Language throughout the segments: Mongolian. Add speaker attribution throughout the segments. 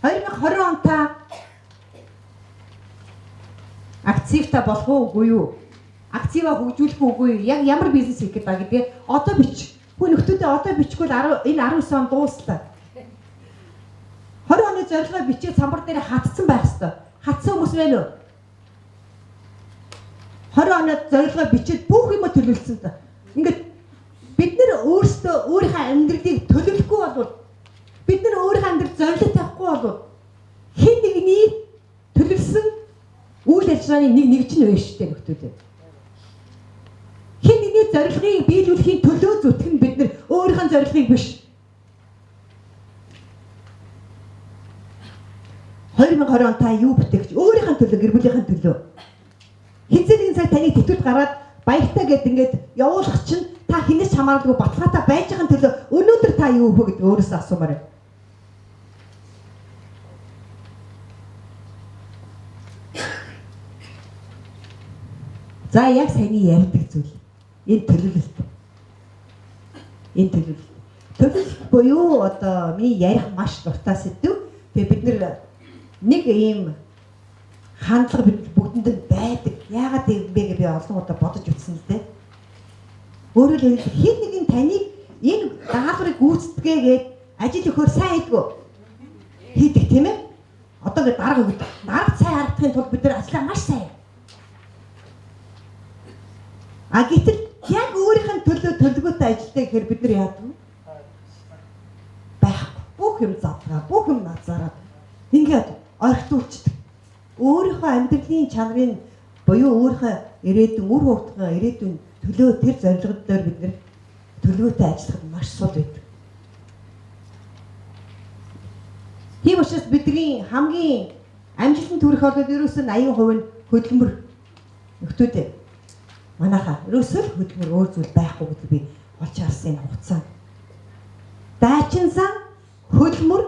Speaker 1: 2020 он та акцивта болох уугүй юу? Акцива хөгжүүлэх уугүй юу? Яг ямар бизнес хийх гэдэг байгаа гэдэг. Одоо бич. Хүн нөхдөөдөө одоо бичихгүй энэ 19 он дуустал. 20 оны зорилгоо бичээд самбар дээр хатсан байх ёстой. Хатсан хүмүүс байна уу? 20 оны зорилгоо бичээд бүх юм төлөвлөсөн та. Ингээд бид нэр өөрсдөө өөрийнхөө амьдралыг төлөвлөхгүй бол бид нэр өөрийнхөө амьдралд зорилго тавихгүй бол хэн нэгний төлөвлөсөн үйл ажиллагааны нэг чинь байна шүү дээ нөхдөөдөө. Хэн нэгний зорилгыг биелүүлэхийн төлөө зүтгэх нь бид нэр өөрийнхөө зорилгыг биш. 2020 он та юу бүтээгч өөрийнхөө төлөө гэр бүлийнхээ төлөө хизээ нэгэн цаг таны тэтгэвд гараад баяртай гэд ингээд явуулах чинь та хинээс хамааралгүй баталгаатай байж байгаа төлөө өнөөдөр та юу өгөх гэдэг өөрөөсөө асуумаар байна. За яг саяны ярьдаг зүйл энэ төлөвлөлт. Энэ төлөвлөлт буюу одоо миний ярих маш дуртай сэдв. Тэгээ бид нэг ийм хандлага бид бүгдэнд байдаг. Яагаад юм бэ гэж би олон удаа бодож үзсэн л дээ. Өөрөөр хэлбэл хэд нэгэн таныг энэ даалгаврыг гүйцэтгээгээд ажил өгөхөөр сайн хийдэг тийм ээ? Одоо ингэ дарга сайн харагдахын тулд бид нар ажиллаа маш сайн. А гэтэл яг өөрийнх нь төлөө төлөвлөгөөтэй ажилладаг гэхээр бид нар яадаг вэ? Байхгүй. Бүх юм задгаа, бүх юм назараад ингээд орхитуулчихдаг. Өөрийнхөө амьдралын чанарын буюу өөрийнхөө ирээдүйн үр хөвгтгөө ирээдүйн төлөө тэр зорилгод дээр бид нар төлөвлөгөөтэй ажиллахад маш сул байдаг. Тийм учраас бидний хамгийн амжилтанд хүрэх бол ерөөсөө 80% нь хөдөлмөр нөхдөөдөө манайхаа ерөөсөө хөдөлмөр өөр зүйл байхгүй гэдэг би олж харсан энэ хугацаа. Дайчин сан хөдөлмөр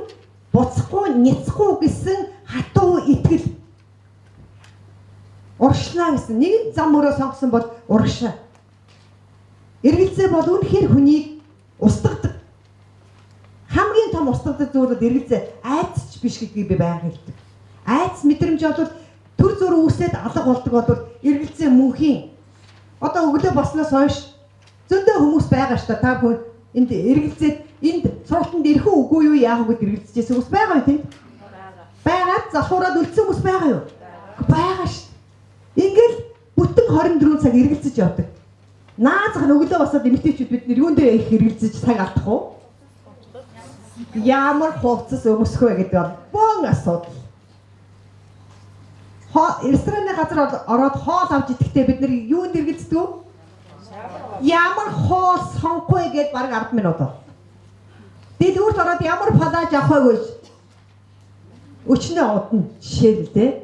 Speaker 1: буцахгүй няцахгүй гэсэн хатуу итгэл урагшлаа гэсэн нэг зам өрөө сонгосон бол урагшаа. Эргэлзээ бол үнэхээр хүнийг устгадаг. Хамгийн том устгадаг зүйл бол эргэлзээ айдасч биш гэдгийг би байнга хэлдэг. Айдас мэдрэмж бол төр зур үүсээд алга болдог бол эргэлзээ мөнхийн. Одоо өглөө болсноос хойш зөндөө хүмүүс байгаа шүү дээ. Та бүхэн энд эргэлзээд энд сургалтанд ирэх үгүй юу яах вэ гэж эргэлзэжсэн хүмүүс байгаа юу тийм? Байгаад залхуураад үлдсэн хүмүүс байгаа юу? Байгаа шүү. Ингээл бүтэн 24 цаг эргэлзэж явдаг. Наазах нь өглөө босоод эмэгтэйчүүд бид нэр юунд их эргэлзэж цаг алдах уу? Ямар хувцас өмсөх вэ гэдэг бол бон асуудал. Рестораны газар ороод хоол авч идэхдээ бид нэр юунд эргэлздэг вэ? Ямар хоол сонгохгүй гэдээ баг 10 минут. Бид үрд ороод ямар палаж авах вэ гэж өчнөө удна жишээлбэл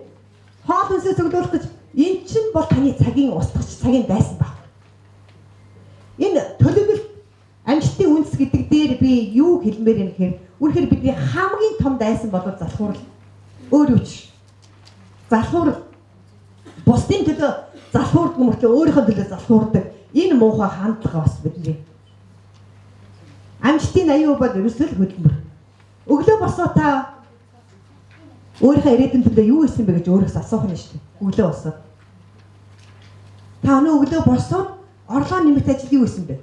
Speaker 1: хоол хүнсээ цуглуулах гэж энэ чинь бол таны цагийн устгах цагийн дайсан баг. Энэ төлөвлөлт амжилтын үндэс гэдэг дээр би юу хэлмээр юм гэхээр үнэхээр бидний хамгийн том дайсан бол залхуурал. Өөр юу ч. Залхуурал. Бусдын төлөө залхуурдаг юм уу өөрийнхөө төлөө залхуурдаг. Энэ муухай хандлага бас бидний. Амжилтын 80% бол ерөөсөө л хөдөлмөр. Өглөө босоо та өөрийнхөө ирээдүйн төлөө юу хийсэн бэ гэж өөрөөс асуух нь шүү дээ. Өглөө босоод. Та өнөө өглөө босоод орлого нэмэлт ажил юу хийсэн бэ?